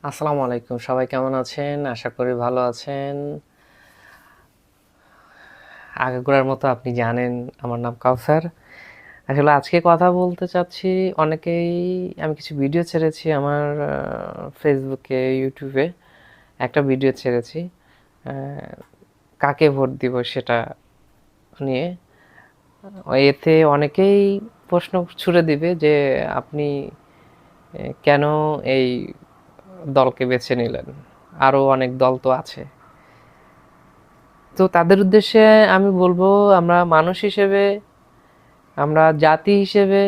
আসসালামু আলাইকুম, সবাই কেমন আছেন? আশা করি ভালো আছেন। আগাগোড়ার মতো আপনি জানেন আমার নাম কাউসার। আসলে আজকে কথা বলতে চাচ্ছি, অনেকেই আমি কিছু ভিডিও ছেড়েছি আমার ফেসবুকে, ইউটিউবে একটা ভিডিও ছেড়েছি আ কাকে ভোট দিব সেটা নিয়ে। এতে অনেকেই প্রশ্ন ছুড়ে দিবে যে আপনি কেন এই দলকে বেছে নিলেন? আরও অনেক দল তো আছে। তো তাদের উদ্দেশ্যে আমি বলবো, আমরা মানুষ হিসেবে, আমরা জাতি হিসেবে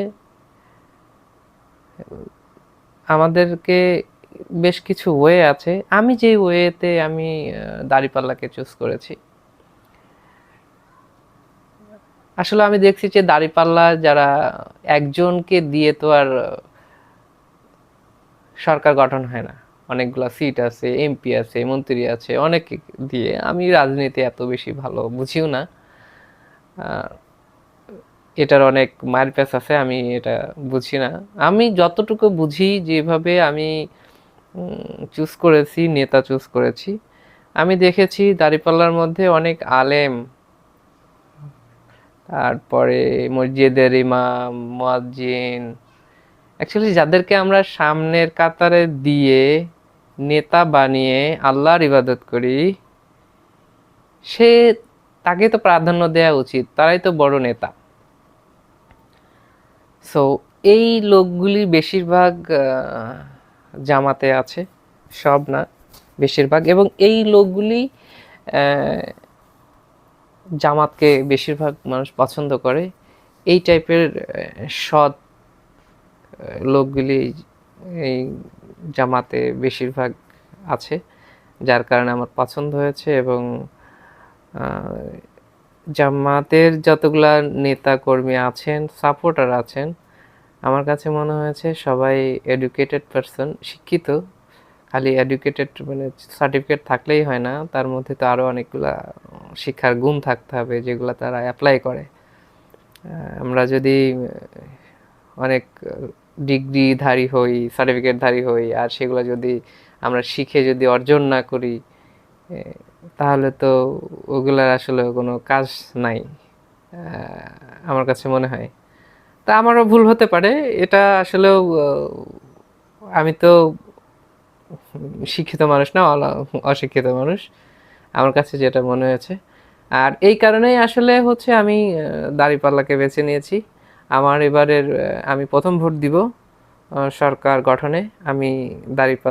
আমাদেরকে বেশ কিছু ওয়ে আছে। আমি যে ওয়েতে আমি দাঁড়িপাল্লাকে চুজ করেছি, আসলে আমি দেখছি যে দাঁড়িপাল্লা যারা একজনকে দিয়ে তো আর সরকার গঠন হয় না। অনেকগুলা সিট আছে, এমপি আছে, মন্ত্রী আছে, অনেক দিয়ে। আমি রাজনীতি এত বেশি ভালো বুঝিও না। এটার অনেক মারপ্যাচ আছে, আমি এটা বুঝি না। আমি যতটুকু বুঝি, যেভাবে আমি চুজ করেছি, নেতা চুজ করেছি, আমি দেখেছি দাঁড়িপাল্লার মধ্যে অনেক আলেম, তারপরে মসজিদের ইমাম, মুয়াজ্জিন, অ্যাকচুয়ালি যাদেরকে আমরা সামনের কাতারে দিয়ে নেতা বানিয়ে আল্লাহর ইবাদত করি, সে তাকে তো প্রাধান্য দেওয়া উচিত, তারাই তো বড় নেতা। সো এই লোকগুলি বেশিরভাগ জামাতে আছে, সব না, বেশিরভাগ। এবং এই লোকগুলি জামাতকে বেশিরভাগ মানুষ পছন্দ করে। এই টাইপের সৎ লোকগুলি এই জামাতে বেশিরভাগ আছে, যার কারণে আমার পছন্দ হয়েছে। এবং জামাতের যতগুলা নেতা কর্মী আছেন, সাপোর্টার আছেন, আমার কাছে মনে হয়েছে সবাই এডুকেটেড পারসন, শিক্ষিত। খালি এডুকেটেড মানে সার্টিফিকেট থাকলেই হয় না, তার মধ্যে তো আরও অনেকগুলা শিক্ষার গুণ থাকতে হবে যেগুলো তারা অ্যাপ্লাই করে। আমরা যদি অনেক ডিগ্রিধারী হই, সার্টিফিকেটধারী হই, আর সেগুলো যদি আমরা শিখে যদি অর্জন না করি, তাহলে তো ওগুলার আসলে কোনো কাজ নাই, আমার কাছে মনে হয়। তা আমারও ভুল হতে পারে, এটা আসলেও আমি তো শিক্ষিত মানুষ না, অশিক্ষিত মানুষ, আমার কাছে যেটা মনে হয়েছে। আর এই কারণেই আসলে হচ্ছে আমি দাঁড়িপাল্লাকে বেছে নিয়েছি। আমার এবারের আমি প্রথম ভোট দিব সরকার গঠনে, আমি দাঁড়িপাল্লা